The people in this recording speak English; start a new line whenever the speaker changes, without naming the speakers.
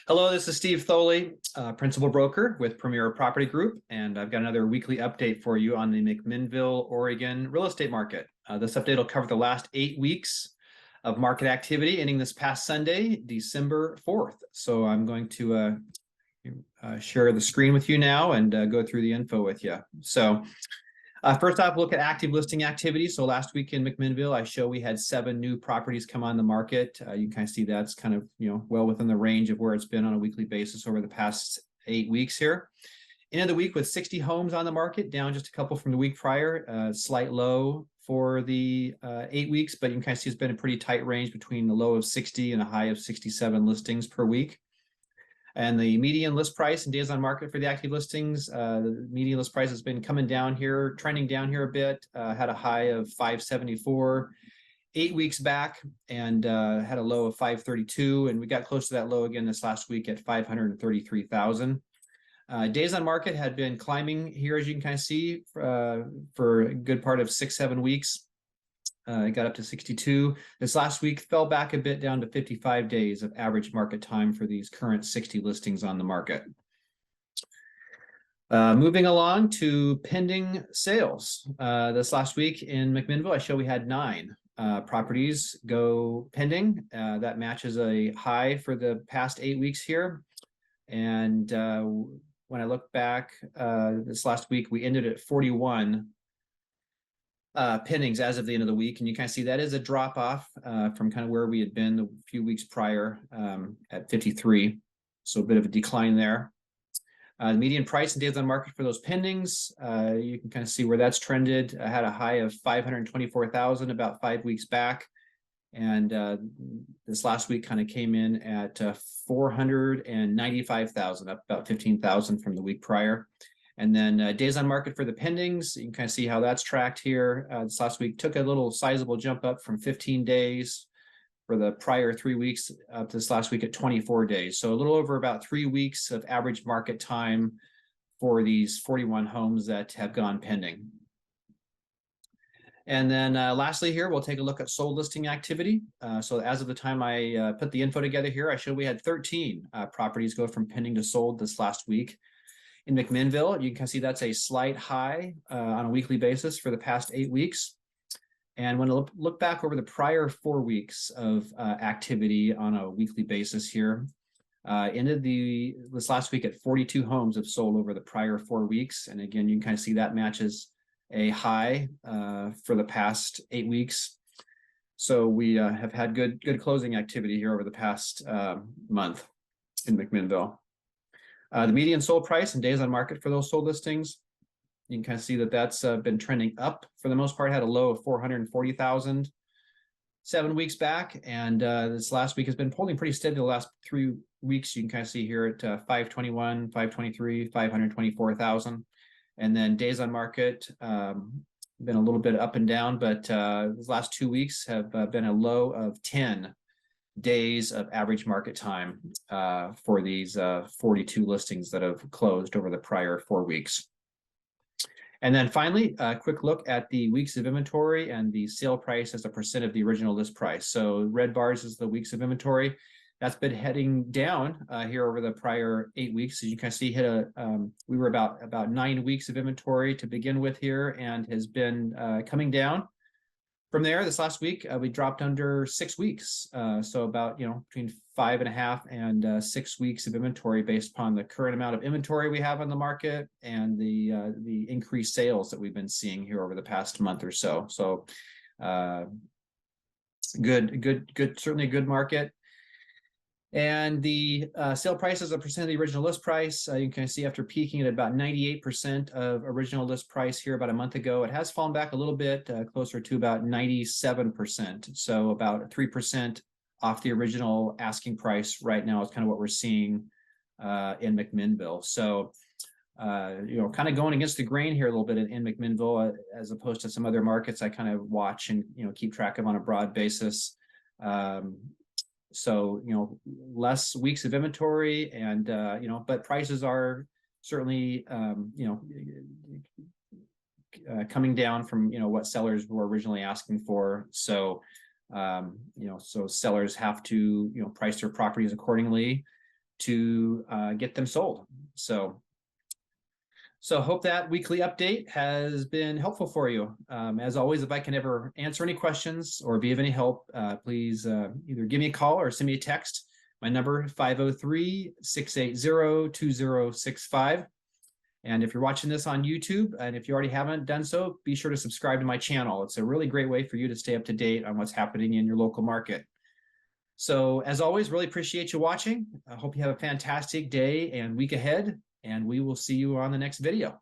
Hello, this is Steve Thoele, Principal Broker with Premier Property Group, and I've got another weekly update for you on the McMinnville, Oregon real estate market. This update will cover the last 8 weeks of market activity ending this past Sunday, December 4th. So I'm going to share the screen with you now and go through the info with you. So first off, look at active listing activity. So last week in McMinnville, I show we had 7 new properties come on the market. You can kind of see that's kind of, well within the range of where it's been on a weekly basis over the past 8 weeks here. End of the week with 60 homes on the market, down just a couple from the week prior, slight low for the 8 weeks, but you can kind of see it's been a pretty tight range between the low of 60 and a high of 67 listings per week. And the median list price and days on market for the active listings, the median list price has been coming down here, trending down here a bit, had a high of 574 8 weeks back and had a low of 532. And we got close to that low again this last week at 533,000. Days on market had been climbing here, as you can kind of see, for a good part of 6-7 weeks. It got up to 62. This last week fell back a bit down to 55 days of average market time for these current 60 listings on the market. Moving along to pending sales. This last week in McMinnville, I show we had 9 properties go pending. That matches a high for the past 8 weeks here. And when I look back this last week, we ended at 41 pendings as of the end of the week, and you kind of see that is a drop off from kind of where we had been a few weeks prior at 53, so a bit of a decline there. The median price and days on market for those pendings, you can kind of see where that's trended. I had a high of 524,000 about 5 weeks back, and this last week kind of came in at 495,000, up about 15,000 from the week prior. And then days on market for the pendings, you can kind of see how that's tracked here. This last week took a little sizable jump up from 15 days for the prior 3 weeks up to this last week at 24 days. So a little over about 3 weeks of average market time for these 41 homes that have gone pending. And then lastly here, we'll take a look at sold listing activity. So as of the time I put the info together here, I showed we had 13 properties go from pending to sold this last week. In McMinnville, you can see that's a slight high on a weekly basis for the past 8 weeks. And when I look back over the prior 4 weeks of activity on a weekly basis here, ended this last week at 42 homes have sold over the prior 4 weeks. And again, you can kind of see that matches a high for the past 8 weeks. So we have had good closing activity here over the past month in McMinnville. The median sold price and days on market for those sold listings, you can kind of see that that's been trending up for the most part. Had a low of 440,000 7 weeks back, and this last week has been holding pretty steady the last 3 weeks. You can kind of see here at 521, 523, 524,000. And then days on market, been a little bit up and down, but these last 2 weeks have been a low of 10 days of average market time for these 42 listings that have closed over the prior 4 weeks. And then finally, a quick look at the weeks of inventory and the sale price as a percent of the original list price. So red bars is the weeks of inventory. That's been heading down here over the prior 8 weeks. As you can see, we were about 9 weeks of inventory to begin with here, and has been coming down. From there, this last week, we dropped under 6 weeks. So about, between 5.5 and 6 weeks of inventory based upon the current amount of inventory we have on the market and the increased sales that we've been seeing here over the past month or so. So good, certainly a good market. And the sale price as a percent of the original list price, you can see after peaking at about 98% of original list price here about a month ago, it has fallen back a little bit, closer to about 97%. So about 3% off the original asking price right now is kind of what we're seeing in McMinnville. So, kind of going against the grain here a little bit in McMinnville, as opposed to some other markets I kind of watch and, keep track of on a broad basis. So, less weeks of inventory and, but prices are certainly, coming down from, what sellers were originally asking for. So, so sellers have to, price their properties accordingly. to get them sold. So hope that weekly update has been helpful for you. As always, if I can ever answer any questions or be of any help, please either give me a call or send me a text. My number 503-680-2065. And if you're watching this on YouTube, and if you already haven't done so, be sure to subscribe to my channel. It's a really great way for you to stay up to date on what's happening in your local market. So as always, really appreciate you watching. I hope you have a fantastic day and week ahead, and we will see you on the next video.